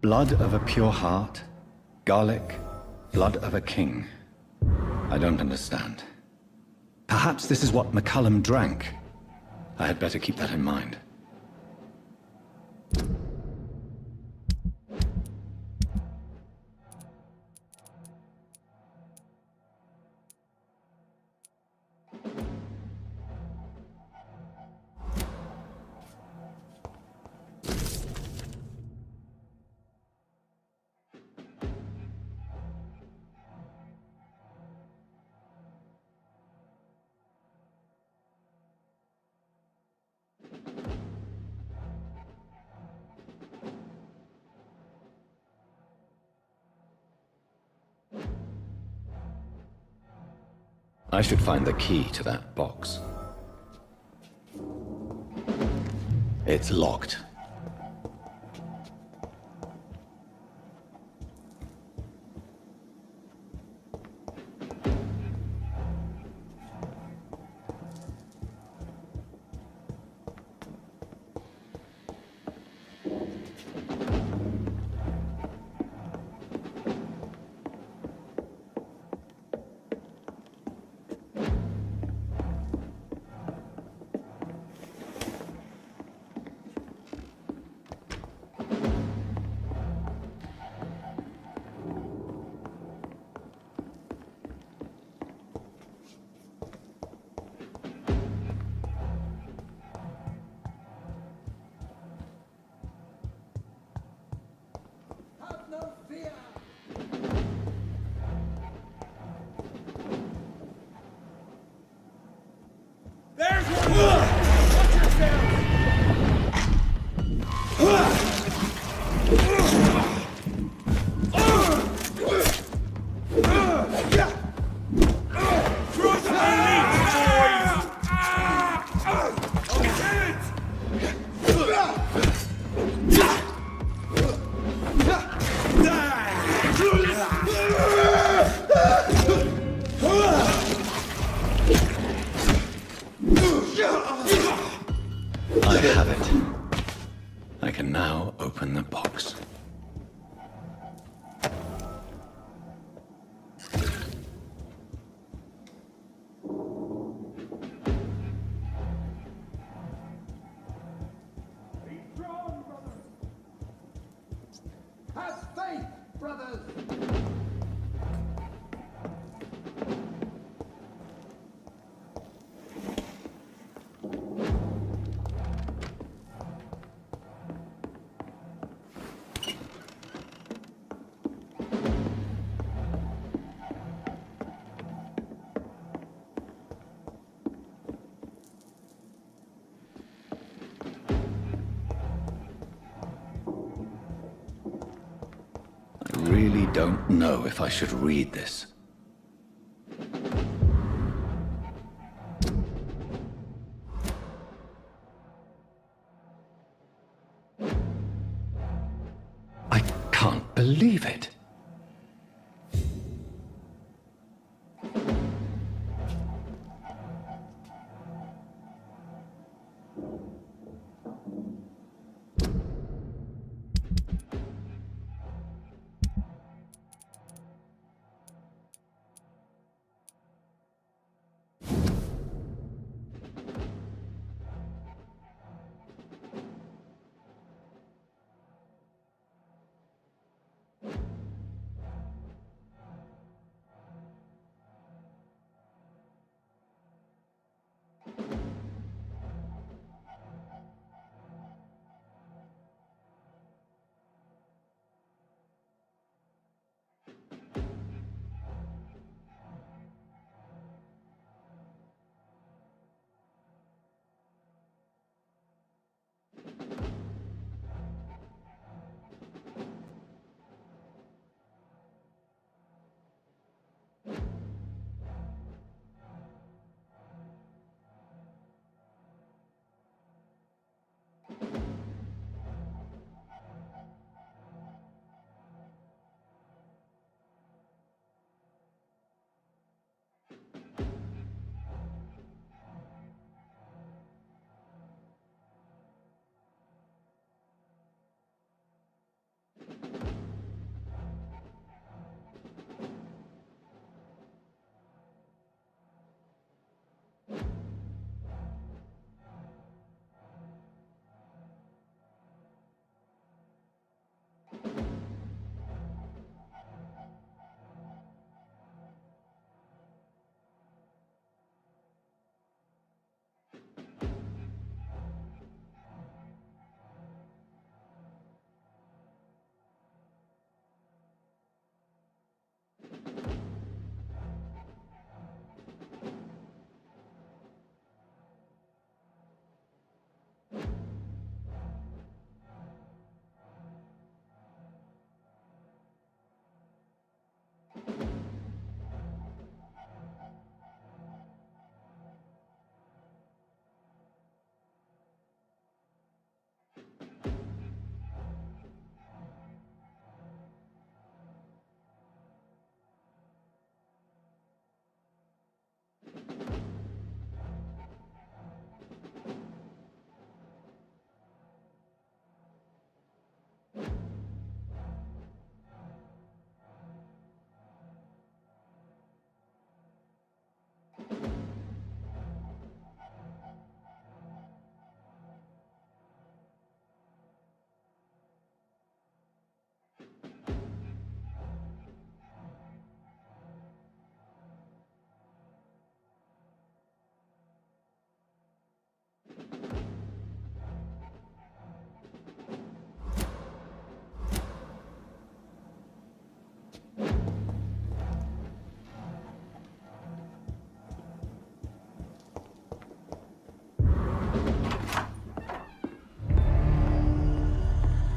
Blood of a pure heart, garlic, blood of a king. I don't understand. Perhaps this is what McCullum drank. I had better keep that in mind. I should find the key to that box. It's locked. I have it. I can now open the box. Be strong, brothers! Have faith, brothers! I really don't know if I should read this. I can't believe it.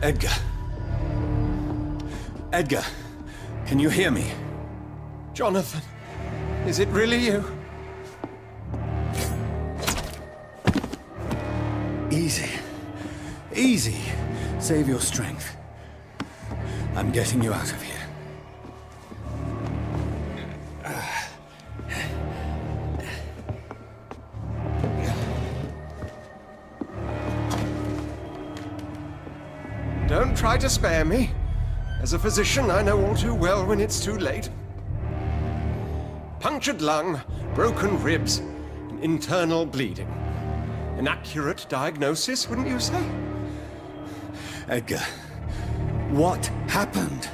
Edgar. Edgar, can you hear me? Jonathan, is it really you? Easy. Easy. Save your strength. I'm getting you out of here. Don't try to spare me. As a physician, I know all too well when it's too late. Punctured lung, broken ribs, and internal bleeding. An accurate diagnosis, wouldn't you say? Edgar, what happened?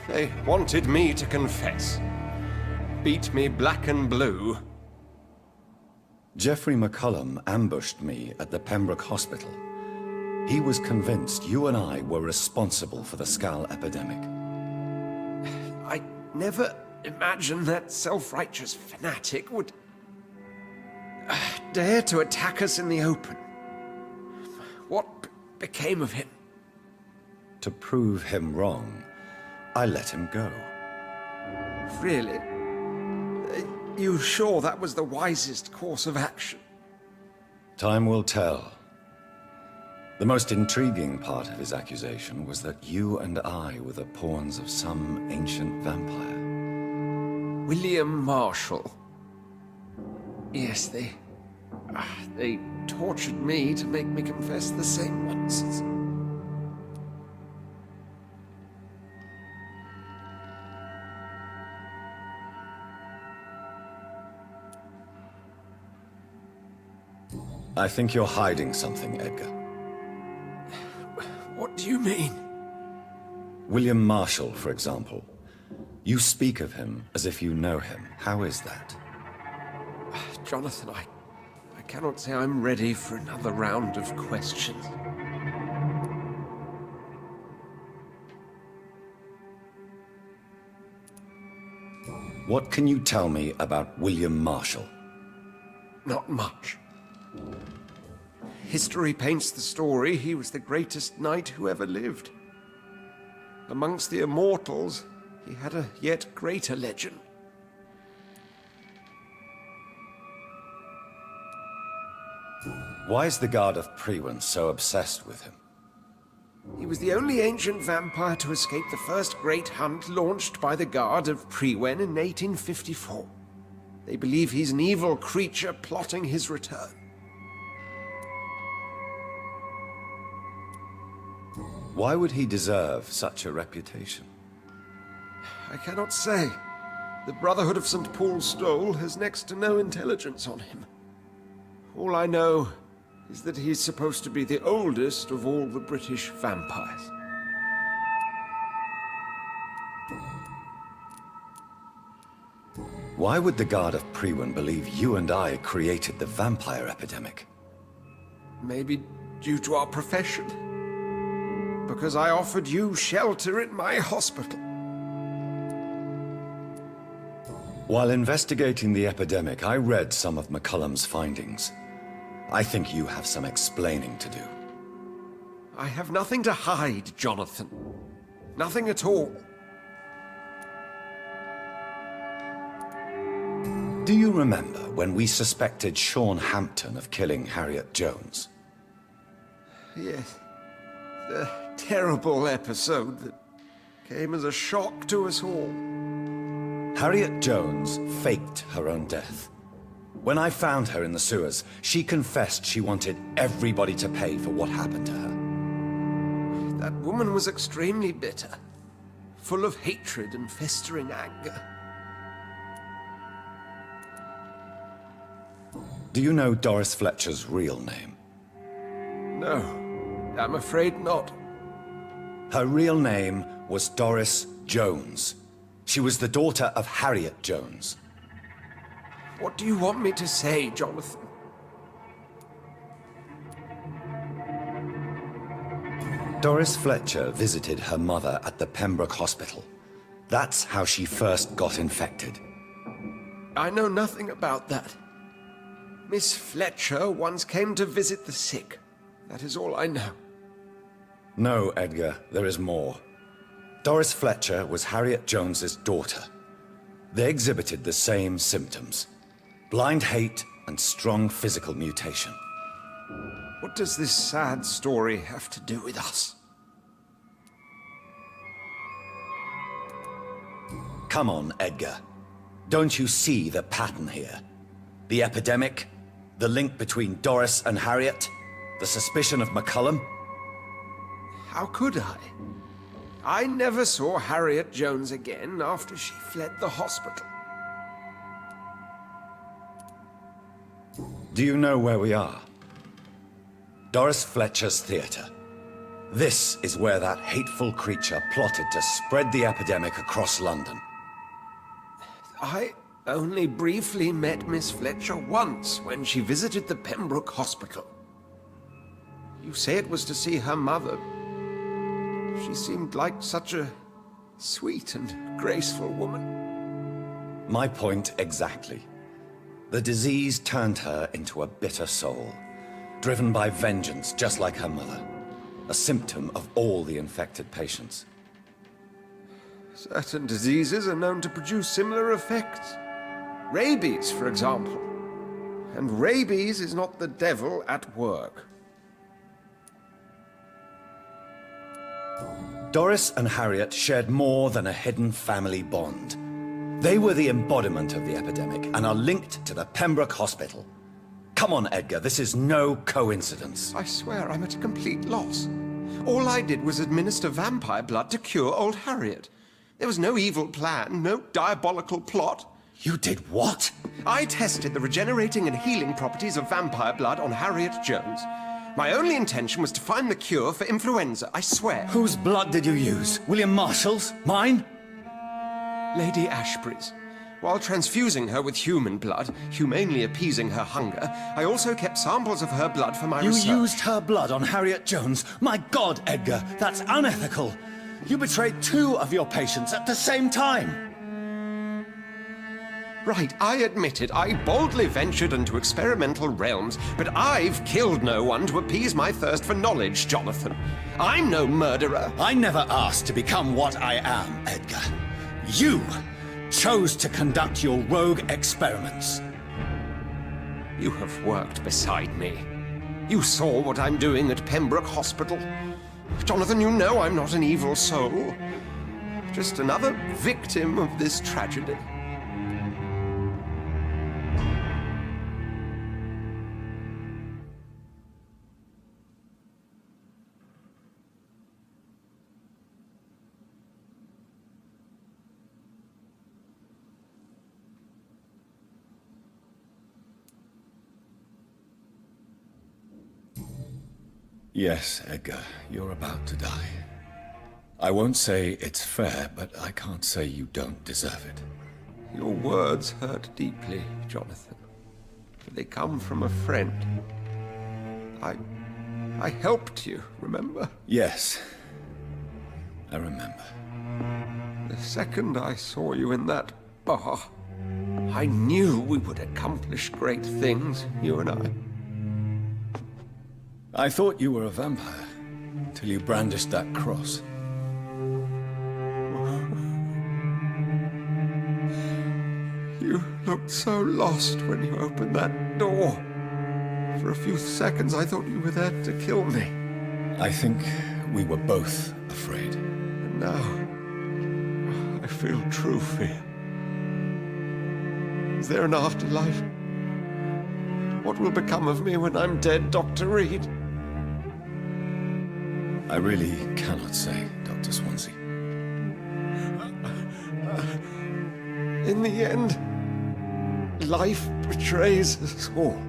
They wanted me to confess. Beat me black and blue. Geoffrey McCullum ambushed me at the Pembroke Hospital. He was convinced you and I were responsible for the Skal epidemic. I never imagined that self-righteous fanatic would dare to attack us in the open. What became of him? To prove him wrong, I let him go. Really? You sure that was the wisest course of action? Time will tell. The most intriguing part of his accusation was that you and I were the pawns of some ancient vampire. William Marshall. Yes, they tortured me to make me confess the same nonsense. I think you're hiding something, Edgar. What do you mean? William Marshall, for example. You speak of him as if you know him. How is that? Jonathan, I cannot say I'm ready for another round of questions. What can you tell me about William Marshall? Not much. History paints the story he was the greatest knight who ever lived. Amongst the immortals, he had a yet greater legend. Why is the Guard of Priwen so obsessed with him? He was the only ancient vampire to escape the first great hunt launched by the Guard of Priwen in 1854. They believe he's an evil creature plotting his return. Why would he deserve such a reputation? I cannot say. The Brotherhood of St. Paul's Stole has next to no intelligence on him. All I know is that he's supposed to be the oldest of all the British vampires. Why would the Guard of Priwen believe you and I created the vampire epidemic? Maybe Due to our profession. Because I offered you shelter in my hospital. While investigating the epidemic, I read some of McCullum's findings. I think you have some explaining to do. I have nothing to hide, Jonathan. Nothing at all. Do you remember when we suspected Sean Hampton of killing Harriet Jones? Yes. The terrible episode that came as a shock to us all. Harriet Jones faked her own death. When I found her in the sewers, she confessed she wanted everybody to pay for what happened to her. That woman was extremely bitter, full of hatred and festering anger. Do you know Doris Fletcher's real name? No, I'm afraid not. Her real name was Doris Jones. She was the daughter of Harriet Jones. What do you want me to say, Jonathan? Doris Fletcher visited her mother at the Pembroke Hospital. That's how she first got infected. I know nothing about that. Miss Fletcher once came to visit the sick. That is all I know. No, Edgar, there is more. Doris Fletcher was Harriet Jones's daughter. They exhibited the same symptoms: blind hate and strong physical mutation. What does this sad story have to do with us? Come on, Edgar. Don't you see the pattern here? The epidemic, the link between Doris and Harriet, the suspicion of McCullum? How could I? I never saw Harriet Jones again after she fled the hospital. Do you know where we are? Doris Fletcher's theatre. This is where that hateful creature plotted to spread the epidemic across London. I only briefly met Miss Fletcher once when she visited the Pembroke Hospital. You say it was to see her mother. She seemed like such a sweet and graceful woman. My point exactly. The disease turned her into a bitter soul, driven by vengeance just like her mother. A symptom of all the infected patients. Certain diseases are known to produce similar effects. Rabies, for example. And rabies is not the devil at work. Doris and Harriet shared more than a hidden family bond. They were the embodiment of the epidemic and are linked to the Pembroke Hospital. Come on, Edgar, this is no coincidence. I swear I'm at a complete loss. All I did was administer vampire blood to cure old Harriet. There was no evil plan, no diabolical plot. You did what? I tested the regenerating and healing properties of vampire blood on Harriet Jones. My only intention was to find the cure for influenza, I swear. Whose blood did you use? William Marshall's? Mine? Lady Ashbury's. While transfusing her with human blood, humanely appeasing her hunger, I also kept samples of her blood for my research. You used her blood on Harriet Jones? My God, Edgar, that's unethical. You betrayed 2 of your patients at the same time. Right, I admit it. I boldly ventured into experimental realms, but I've killed no one to appease my thirst for knowledge, Jonathan. I'm no murderer. I never asked to become what I am, Edgar. You chose to conduct your rogue experiments. You have worked beside me. You saw what I'm doing at Pembroke Hospital. Jonathan, you know I'm not an evil soul. Just another victim of this tragedy. Yes, Edgar, you're about to die. I won't say it's fair, but I can't say you don't deserve it. Your words hurt deeply, Jonathan. For they come from a friend. I helped you, remember? Yes, I remember. The second I saw you in that bar, I knew we would accomplish great things, you and I. I thought you were a vampire, till you brandished that cross. You looked so lost when you opened that door. For a few seconds I thought you were there to kill me. I think we were both afraid. And now, I feel true fear. Is there an afterlife? What will become of me when I'm dead, Dr. Reed? I really cannot say, Dr. Swansea. In the end, life betrays us all.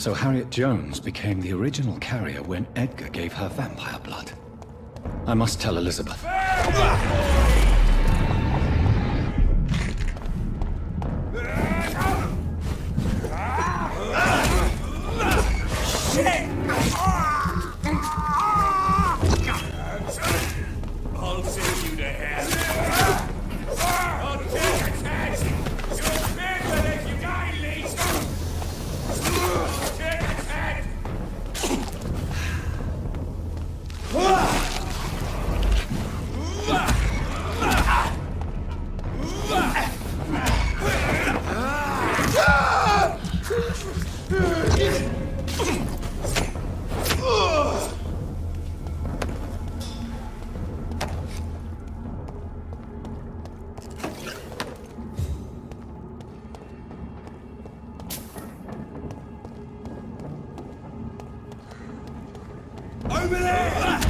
So Harriet Jones became the original carrier when Edgar gave her vampire blood. I must tell Elizabeth. I'll send you to hell. I'll take a test. You'll never let you die, Lisa. I'll take a test. Over there!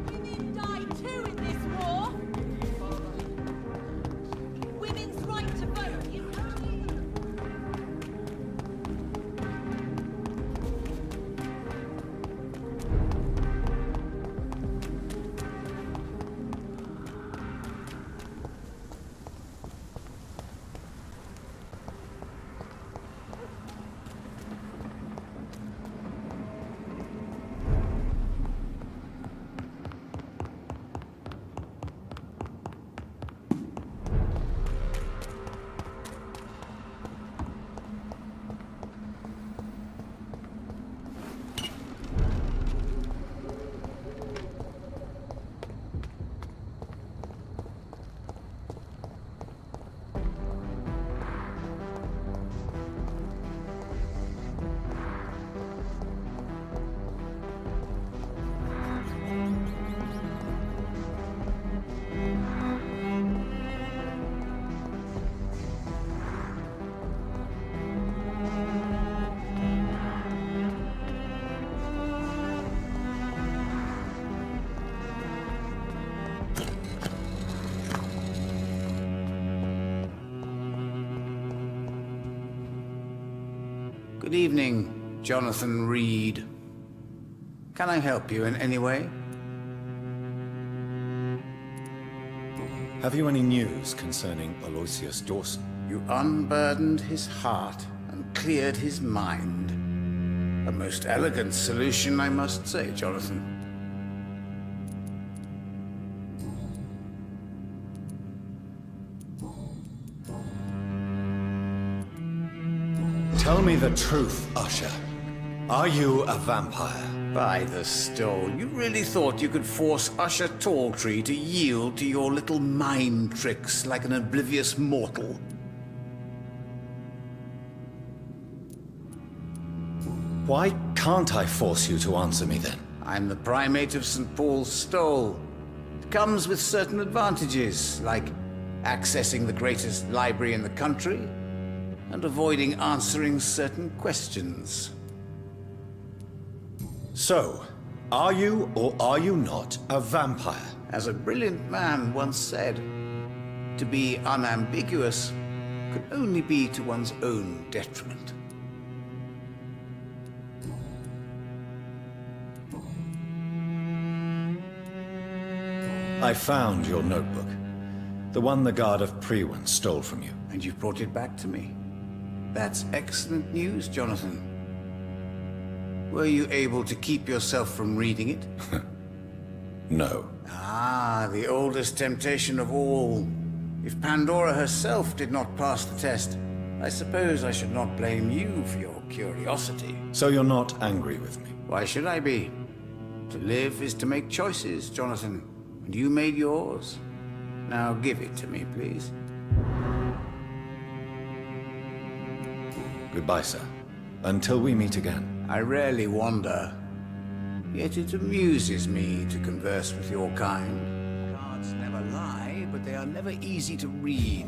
Women die too in this war. Women's right to vote is Good evening, Jonathan Reed. Can I help you in any way? Have you any news concerning Aloysius Dawson? You unburdened his heart and cleared his mind. A most elegant solution, I must say, Jonathan. Tell me the truth, Usher. Are you a vampire? By the stole, you really thought you could force Usher Talltree to yield to your little mind tricks like an oblivious mortal? Why can't I force you to answer me then? I'm the primate of St. Paul's Stole. It comes with certain advantages, like accessing the greatest library in the country and avoiding answering certain questions. So, are you or are you not a vampire? As a brilliant man once said, to be unambiguous could only be to one's own detriment. I found your notebook. The one the guard of Prewen stole from you. And you brought it back to me. That's excellent news, Jonathan. Were you able to keep yourself from reading it? No. Ah, the oldest temptation of all. If Pandora herself did not pass the test, I suppose I should not blame you for your curiosity. So you're not angry with me? Why should I be? To live is to make choices, Jonathan. And you made yours. Now give it to me, please. Goodbye, sir. Until we meet again. I rarely wander, yet it amuses me to converse with your kind. Cards never lie, but they are never easy to read.